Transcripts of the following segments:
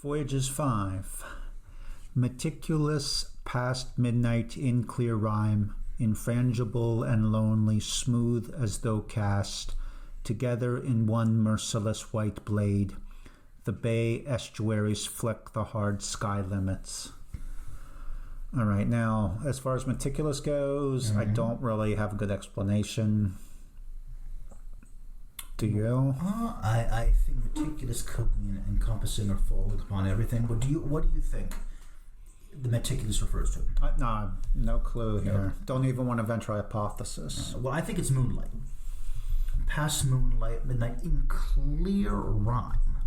Voyages 5. Meticulous past midnight in clear rhyme, infrangible and lonely, smooth as though cast together in one merciless white blade. The bay estuaries fleck the hard sky limits. All right, now, as far as meticulous goes, I don't really have a good explanation. Do you? I think meticulous could mean encompassing or falling upon everything. But what do you think the meticulous refers to? No clue here. Don't even want to venture a hypothesis. Well, I think it's moonlight. Past moonlight, midnight in clear rhyme.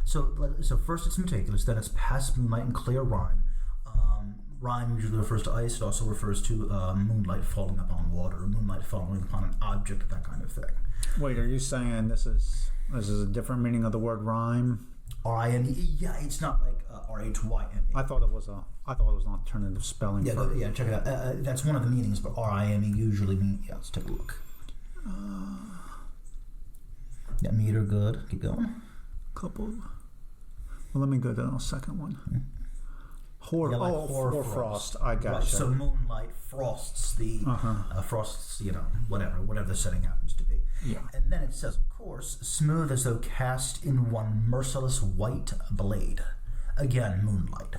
So first it's meticulous, then it's past moonlight in clear rhyme. Rhyme usually refers to ice. It also refers to moonlight falling upon water, moonlight falling upon an object, that kind of thing. Wait, are you saying this is a different meaning of the word rhyme? R-I-M-E? Yeah, it's not like R-H-Y-M-E. I thought it was an alternative spelling. Yeah, check it out. That's one of the meanings, but R-I-M-E usually means. Yeah, let's take a look. Yeah, meter good. Keep going. Couple. Well, let me go to the second one. Hoarfrost. I got right, so moonlight frosts the frosts, whatever the setting happens to be. Yeah. And then it says, of course, smooth as though cast in one merciless white blade. Again, moonlight.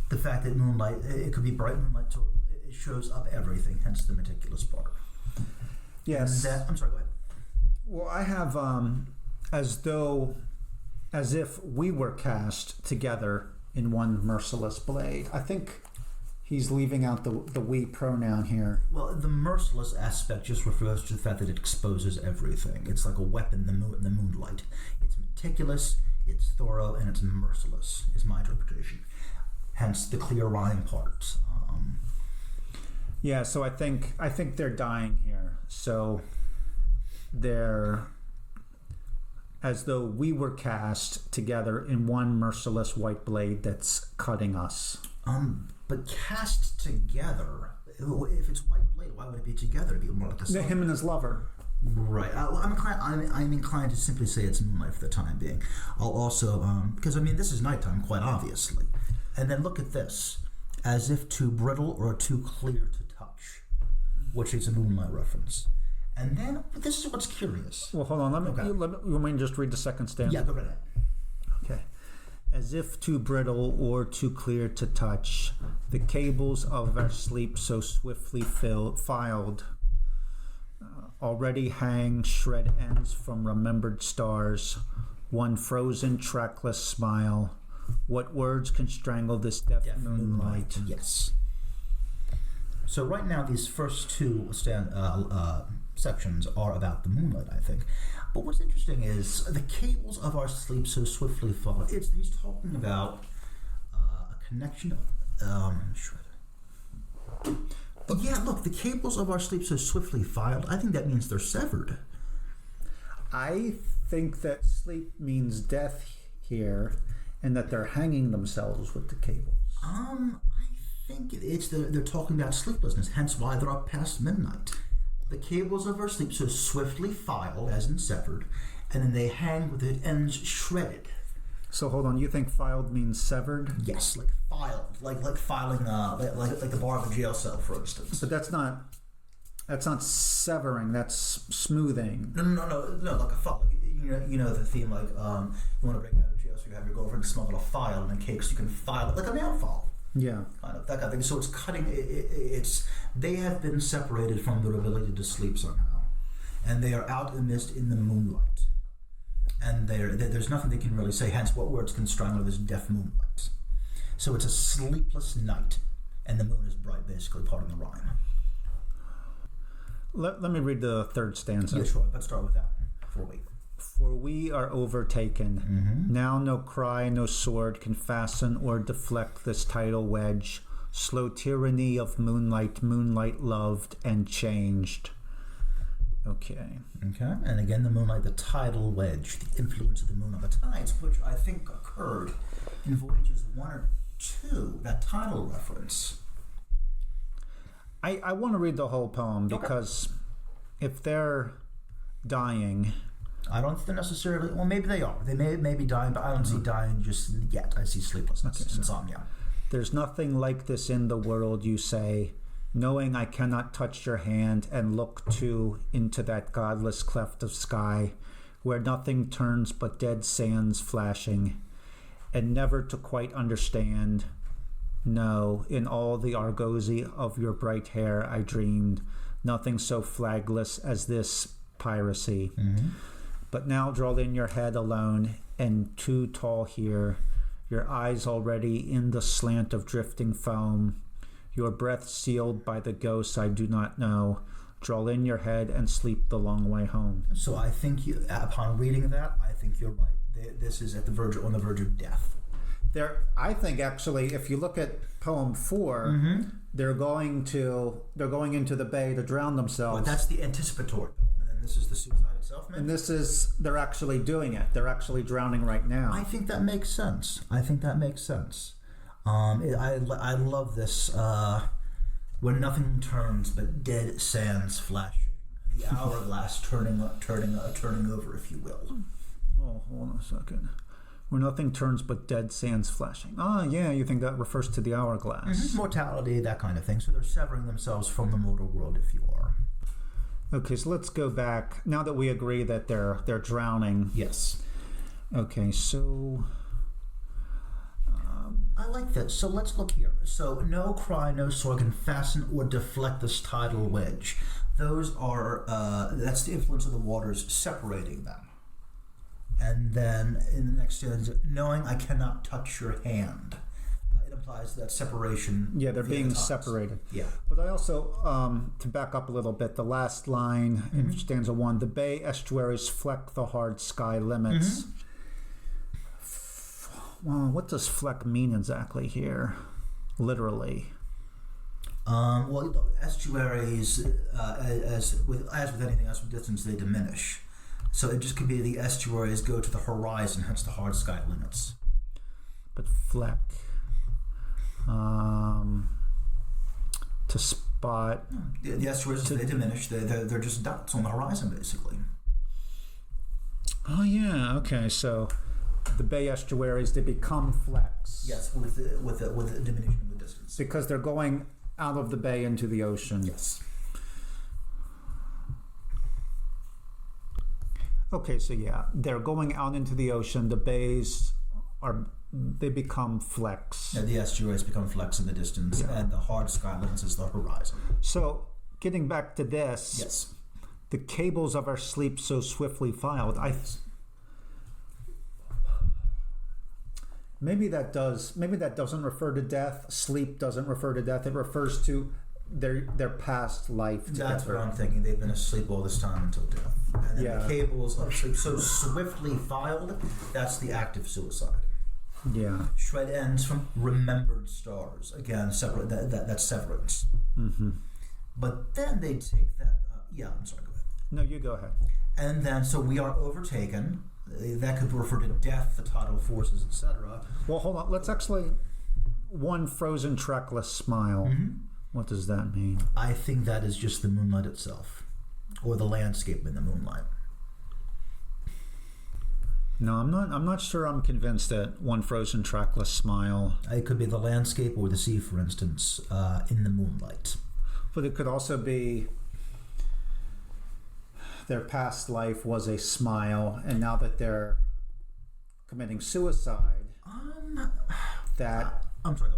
The fact that moonlight, it could be bright moonlight, so it shows up everything. Hence the meticulous part. Yes. I'm sorry. Go ahead. Well, I have as if we were cast together in one merciless blade. I think he's leaving out the we pronoun here. Well, the merciless aspect just refers to the fact that it exposes everything. It's like a weapon in the moonlight. It's meticulous, it's thorough, and it's merciless, is my interpretation. Hence the clear rhyme part. Yeah, so I think they're dying here. So they're as though we were cast together in one merciless white blade that's cutting us. But cast together, if it's white blade, why would it be together? It'd be more like the sun. Him and his lover. Right. I'm inclined to simply say it's moonlight for the time being. I'll also, because this is nighttime, quite obviously. And then look at this. As if too brittle or too clear to touch, which is a moonlight reference. And then, this is what's curious. Well, hold on. You want me to just read the second stanza? Yeah, go right ahead. Okay. As if too brittle or too clear to touch, the cables of our sleep so swiftly filed, already hang shred ends from remembered stars, one frozen trackless smile. What words can strangle this deaf moonlight? Yes. So right now, these first two sections are about the moonlight, I think. But what's interesting is the cables of our sleep so swiftly fall. He's talking about a connection. Yeah, look, the cables of our sleep so swiftly filed. I think that means they're severed. I think that sleep means death here, and that they're hanging themselves with the cables. I think they're talking about sleeplessness, hence why they're up past midnight. The cables of our sleep so swiftly filed, as in severed, and then they hang with the ends shredded. So hold on, you think filed means severed? Yes, like filed, like filing, like the bar of a jail cell, for instance. But that's not severing. That's smoothing. No, like a file. You know the theme, like you want to break out of jail, so you have your girlfriend smuggle a file in a cake, so you can file it like a nail file. Yeah, kind of that kind of thing. So it's cutting. They have been separated from their ability to sleep somehow, and they are out in the moonlight, and there's nothing they can really say. Hence, what words can strangle this deaf moonlight? So it's a sleepless night, and the moon is bright, basically part of the rhyme. Let me read the third stanza. Yeah, sure. Let's start with that before we. For we are overtaken. Now no cry, no sword can fasten or deflect this tidal wedge. Slow tyranny of moonlight, moonlight loved and changed. Okay. And again, the moonlight, the tidal wedge, the influence of the moon on the tides, which I think occurred in Voyages 1 or 2, that tidal reference. I want to read the whole poem because if they're dying, I don't think they're necessarily... Well, maybe they are. They may be dying, but I don't see dying just yet. I see sleeplessness, insomnia. There's nothing like this in the world, you say, knowing I cannot touch your hand and look too into that godless cleft of sky where nothing turns but dead sands flashing, and never to quite understand. No, in all the argosy of your bright hair I dreamed nothing so flagless as this piracy. But now draw in your head alone and too tall here, your eyes already in the slant of drifting foam, your breath sealed by the ghosts I do not know. Draw in your head and sleep the long way home. So I think upon reading that, I think you're right. This is on the verge of death. I think actually, if you look at poem 4, they're going into the bay to drown themselves. But that's the anticipatory, and then this is the suicide itself. Maybe? And they're actually doing it. They're actually drowning right now. I think that makes sense. I love this. When nothing turns but dead sands flashing, the hourglass turning over, if you will. Oh, hold on a second. Where nothing turns but dead sands flashing. Ah, yeah, you think that refers to the hourglass. Mortality, that kind of thing. So they're severing themselves from the mortal world, if you are. Okay, so let's go back. Now that we agree that they're drowning. Yes. Okay, so... I like this. So let's look here. So no cry, no sword can fasten or deflect this tidal wedge. Those are, that's the influence of the waters separating them. And then in the next stanza, knowing I cannot touch your hand. It implies that separation. Yeah, they're being separated. Yeah. But I also, to back up a little bit, the last line in stanza 1, the bay estuaries fleck the hard sky limits. Well, what does fleck mean exactly here? Literally. Well, estuaries, as with anything else with distance, they diminish. So it just could be the estuaries go to the horizon, hence the hard sky limits. But fleck. To spot. The estuaries, they diminish. They're just dots on the horizon, basically. Oh, yeah. Okay, so the bay estuaries, they become flecks. Yes, with the diminution of the distance. Because they're going out of the bay into the ocean. Yes. Okay, so yeah, they're going out into the ocean. The bays they become flecks. Yeah, the estuaries become flecks in the distance, and the hard sky limits is the horizon. So, getting back to this, yes, the cables of our sleep so swiftly filed. Maybe that doesn't refer to death. Sleep doesn't refer to death. It refers to their past life together. That's what I'm thinking. They've been asleep all this time until death. And the cables of sleep so swiftly filed, that's the act of suicide. Yeah. Shred ends from remembered stars. Again, separate. That's severance. But then they take that... I'm sorry, go ahead. No, you go ahead. And then, so we are overtaken. That could refer to death, the tidal forces, etc. Well, hold on. Let's actually... One frozen, trackless smile. What does that mean? I think that is just the moonlight itself, or the landscape in the moonlight. No, I'm not sure I'm convinced that one frozen, trackless smile. It could be the landscape or the sea, for instance, in the moonlight. But it could also be their past life was a smile, and now that they're committing suicide, that I'm sorry.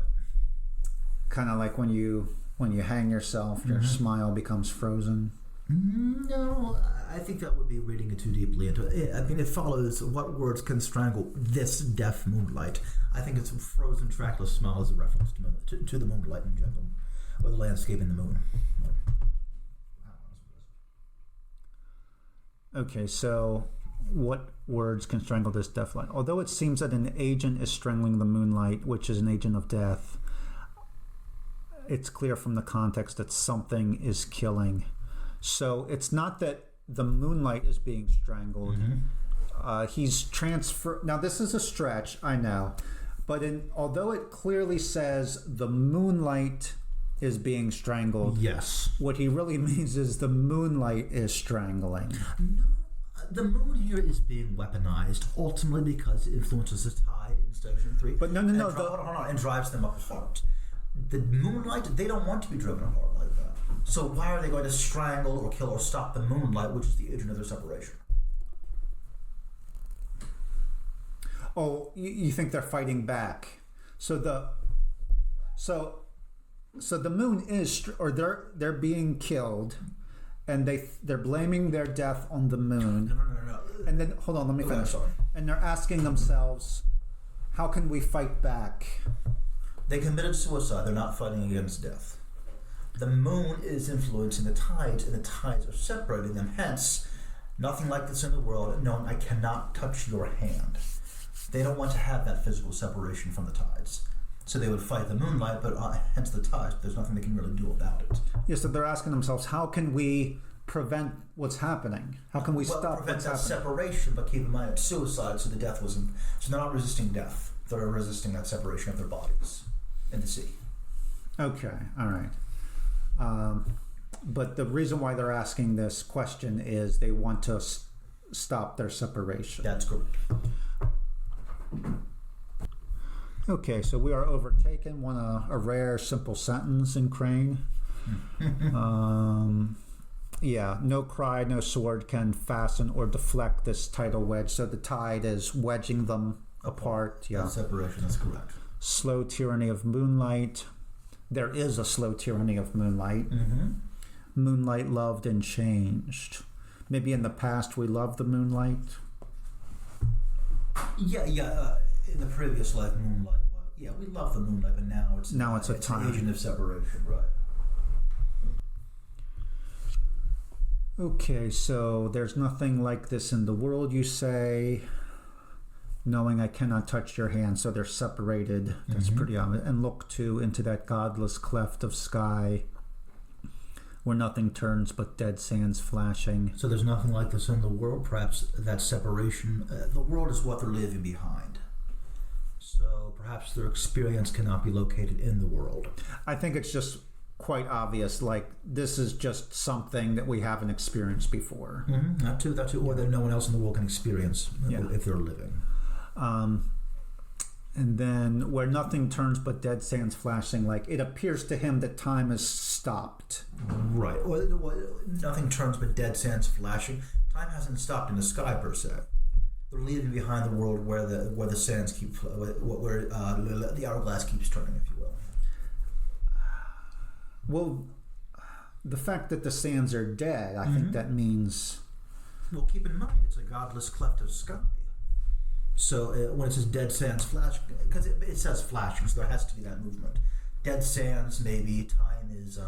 kind of like when you hang yourself, your smile becomes frozen. No, I think that would be reading it too deeply into it. I mean, it follows what words can strangle this deaf moonlight. I think it's a frozen, trackless smile as a reference to the moonlight in general, or the landscape in the moon. Okay, so what words can strangle this death light? Although it seems that an agent is strangling the moonlight, which is an agent of death, it's clear from the context that something is killing. So it's not that the moonlight is being strangled. He's transferred. Now this is a stretch, I know, but although it clearly says the moonlight is being strangled, yes, what he really means is the moonlight is strangling. No, The moon here is being weaponized ultimately because it influences the tide in Station 3. But no. Hold on, and drives them apart. The moonlight, they don't want to be driven apart like that. So why are they going to strangle or kill or stop the moonlight, which is the agent of their separation? Oh, you think they're fighting back? So the moon is, or they're being killed, and they're blaming their death on the moon. No. And then hold on, let me finish. Sorry. And they're asking themselves, how can we fight back? They committed suicide. They're not fighting against death. The moon is influencing the tides, and the tides are separating them. Hence, nothing like this in the world. No, I cannot touch your hand. They don't want to have that physical separation from the tides. So they would fight the moonlight, but hence the tides. There's nothing they can really do about it. Yes, so they're asking themselves, how can we prevent what's happening? How can we stop prevent what's that happening? Separation, but keep in mind it's suicide, so the death wasn't. So they're not resisting death. They're resisting that separation of their bodies in the sea. Okay, all right. But the reason why they're asking this question is they want to stop their separation. That's correct. Okay, so we are overtaken. A rare, simple sentence in Crane. No cry, no sword can fasten or deflect this tidal wedge. So the tide is wedging them apart. Yeah. That separation is correct. Slow tyranny of moonlight. There is a slow tyranny of moonlight. Mm-hmm. Moonlight loved and changed. Maybe in the past we loved the moonlight. Yeah. In the previous life, moonlight. Yeah, we love the moonlight, but now it's a time. An agent of separation, right? Okay, so there's nothing like this in the world, you say. Knowing I cannot touch your hand, so they're separated. That's pretty obvious. And look into that godless cleft of sky, where nothing turns but dead sands flashing. So there's nothing like this in the world. Perhaps that separation. The world is what they're leaving behind. So perhaps their experience cannot be located in the world. I think it's just quite obvious. Like this is just something that we haven't experienced before. Mm-hmm. That too, or that no one else in the world can experience if they're living. And then where nothing turns but dead sands flashing, like it appears to him that time has stopped. Right. Or nothing turns but dead sands flashing. Time hasn't stopped in the sky per se. They're leaving behind the world where the sands keep, where the hourglass keeps turning, if you will. Well, the fact that the sands are dead, I think that means. Well, keep in mind it's a godless cleft of sky. So when it says dead sands flashing, because it says flashing, so there has to be that movement. Dead sands, maybe time is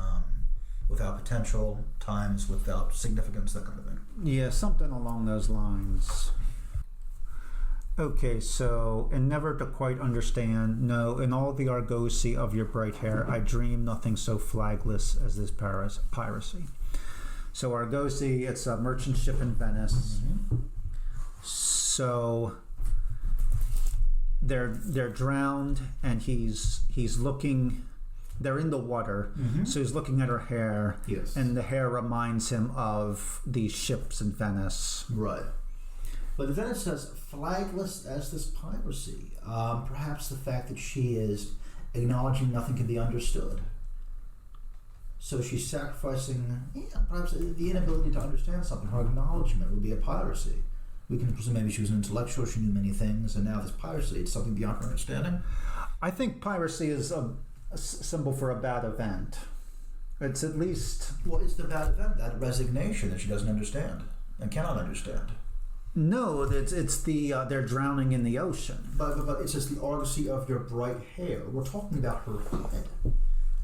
without potential, time is without significance, that kind of thing. Yeah, something along those lines. Okay, so, and never to quite understand, no, in all the argosy of your bright hair, I dream nothing so flagless as this piracy. So Argosy, it's a merchant ship in Venice. So they're drowned, and he's looking. They're in the water, so he's looking at her hair, and the hair reminds him of these ships in Venice. Right. But then it says flagless as this piracy. Perhaps the fact that she is acknowledging nothing can be understood. So she's sacrificing, perhaps the inability to understand something. Her acknowledgement would be a piracy. We can presume maybe she was an intellectual, she knew many things, and now this piracy, it's something beyond her understanding. I think piracy is a symbol for a bad event. It's at least... Well, it's the bad event, that resignation that she doesn't understand and cannot understand. No, it's the they're drowning in the ocean. But it says the argosy of your bright hair. We're talking about her head.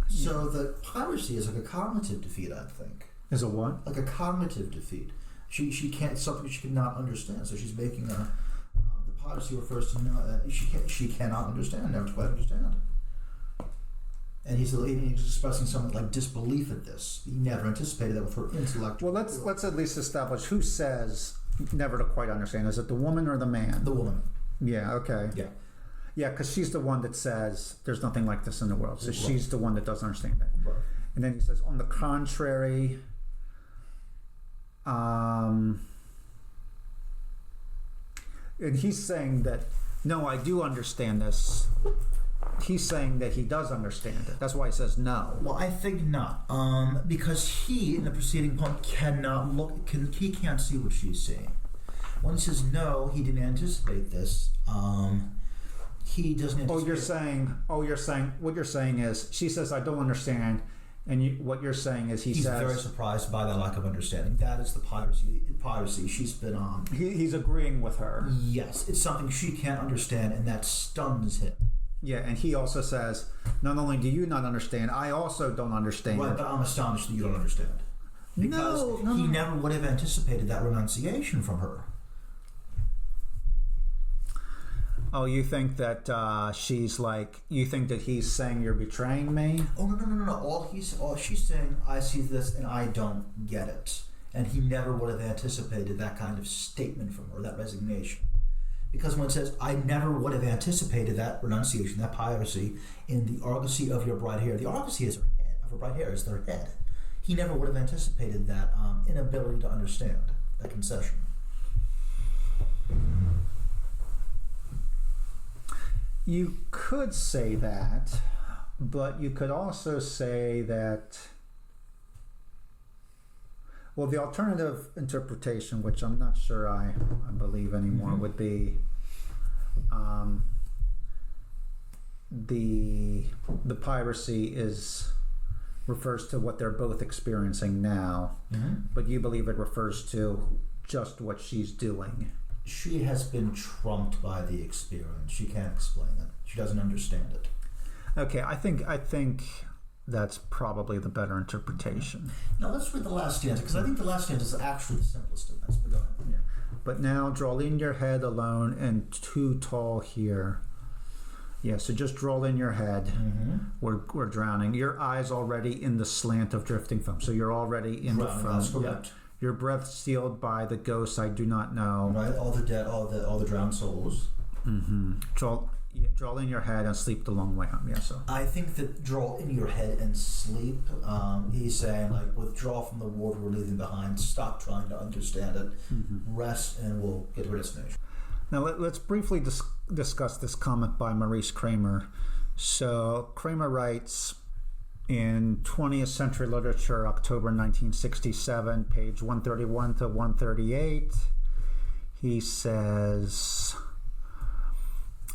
So the piracy is like a cognitive defeat, I think. Is a what? Like a cognitive defeat. She can't, something she cannot understand. So she's making the piracy refers to she cannot understand, never quite understand. And he's expressing something like disbelief at this. He never anticipated that with her intellect. Well, let's at least establish who says never to quite understand. Is it the woman or the man? The woman. Yeah. Okay. Yeah. Yeah, because she's the one that says there's nothing like this in the world. So she's the one that doesn't understand that. Right. And then he says, on the contrary, And he's saying that, no, I do understand this. He's saying that he does understand it. That's why he says no. Well, I think not. Because he, in the preceding point, cannot look. He can't see what she's seeing. When he says no, he didn't anticipate this. He doesn't anticipate. What you're saying is, she says, I don't understand. And what you're saying is he's very surprised by that lack of understanding. That is the piracy she's been on. He's agreeing with her. Yes, it's something she can't understand, and that stuns him. Yeah, and he also says, not only do you not understand, I also don't understand. Right, but I'm astonished that you don't understand. Because he never would have anticipated that renunciation from her. Oh, you think that you think that he's saying you're betraying me? Oh, no. All she's saying, I see this and I don't get it. And he never would have anticipated that kind of statement from her, that resignation. Because when it says, I never would have anticipated that renunciation, that piracy, in the argosy of your bright hair. The argosy is her head, of her bright hair is their head. He never would have anticipated that inability to understand, that concession. You could say that, but you could also say that, well, the alternative interpretation, which I'm not sure I believe anymore, would be the piracy refers to what they're both experiencing now, but you believe it refers to just what she's doing. She has been trumped by the experience. She can't explain it. She doesn't understand it. Okay, I think that's probably the better interpretation. Now let's read the last stanza, because I think the last stanza is actually the simplest of this. But go ahead. Yeah. But now draw in your head alone and too tall here. Yeah, so just draw in your head. We're drowning. Your eyes already in the slant of drifting foam. So you're already in the foam. That's correct. Yeah. Your breath sealed by the ghosts I do not know. Right, all the dead, all the drowned souls. Draw in your head and sleep the long way home. Yeah, so I think that draw in your head and sleep. He's saying like withdraw from the water we're leaving behind. Stop trying to understand it. Rest, and we'll get to our destination. Now let's briefly discuss this comment by Maurice Kramer. So Kramer writes in 20th Century Literature, October 1967, page 131 to 138. He says,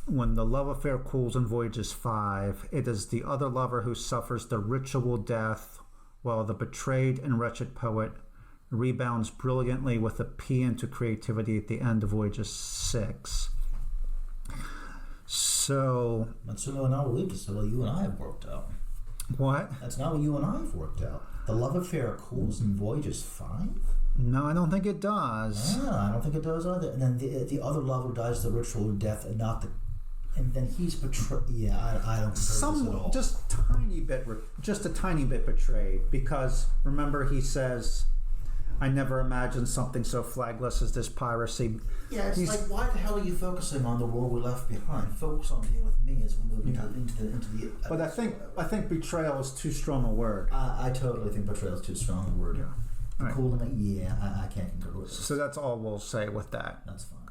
when the love affair cools in Voyages 5, it is the other lover who suffers the ritual death, while the betrayed and wretched poet rebounds brilliantly with a paean to creativity at the end of Voyages 6. So... That's not what you and I have worked out. What? That's not what you and I have worked out. The love affair cools in Voyages 5? No, I don't think it does. Yeah, I don't think it does either. And then the other lover dies the ritual death, and not the... And then he's betrayed. Yeah, I don't think this at all. Just a tiny bit betrayed, because remember he says, I never imagined something so flagless as this piracy. Yeah, it's like, why the hell are you focusing on the world we left behind? Focus on being with me as we move into the. But I think betrayal is too strong a word. I totally think betrayal is too strong a word. Yeah. Right. Cooling it, I can't concur with this. So that's all we'll say with that. That's fine.